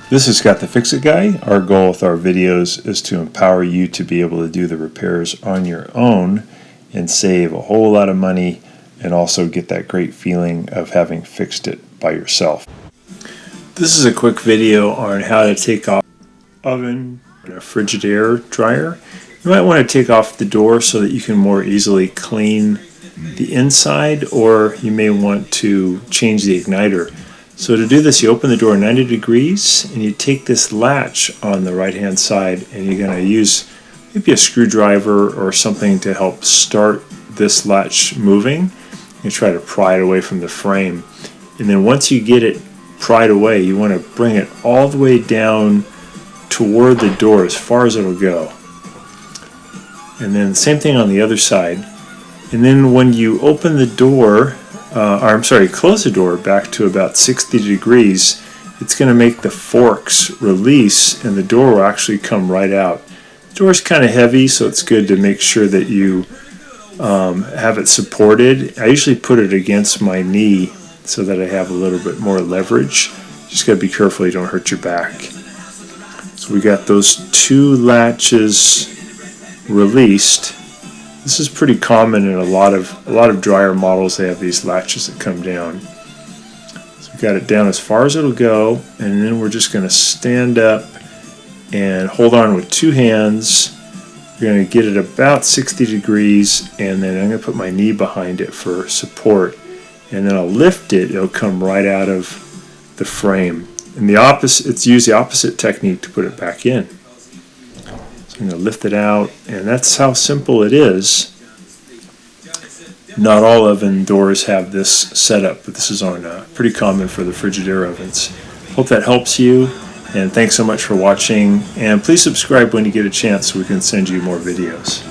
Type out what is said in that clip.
This is Scott the Fix-It Guy. Our goal with our videos is to empower you to be able to do the repairs on your own and save a whole lot of money and also get that great feeling of having fixed it by yourself. This is a quick video on how to take off oven and a Frigidaire dryer. You might want to take off the door so that you can more easily clean the inside, or you may want to change the igniter. So to do this, you open the door 90 degrees and you take this latch on the right hand side and you're going to use maybe a screwdriver or something to help start this latch moving. You try to pry it away from the frame, and then once you get it pried away, you want to bring it all the way down toward the door as far as it'll go. And then same thing on the other side. And then when you open the door, close the door back to about 60 degrees, it's going to make the forks release and the door will actually come right out. The door is kind of heavy, so it's good to make sure that you have it supported. I usually put it against my knee so that I have a little bit more leverage. Just got to be careful you don't hurt your back. So we got those two latches released. This is pretty common in a lot of dryer models. They have these latches that come down. So we got it down as far as it'll go, and then we're just going to stand up and hold on with two hands. We're going to get it about 60 degrees, and then I'm going to put my knee behind it for support, and then I'll lift it. It'll come right out of the frame. And it's used the opposite technique to put it back in. I'm going to lift it out, and that's how simple it is. Not all oven doors have this setup, but this is pretty common for the Frigidaire ovens. Hope that helps you, and thanks so much for watching. And please subscribe when you get a chance so we can send you more videos.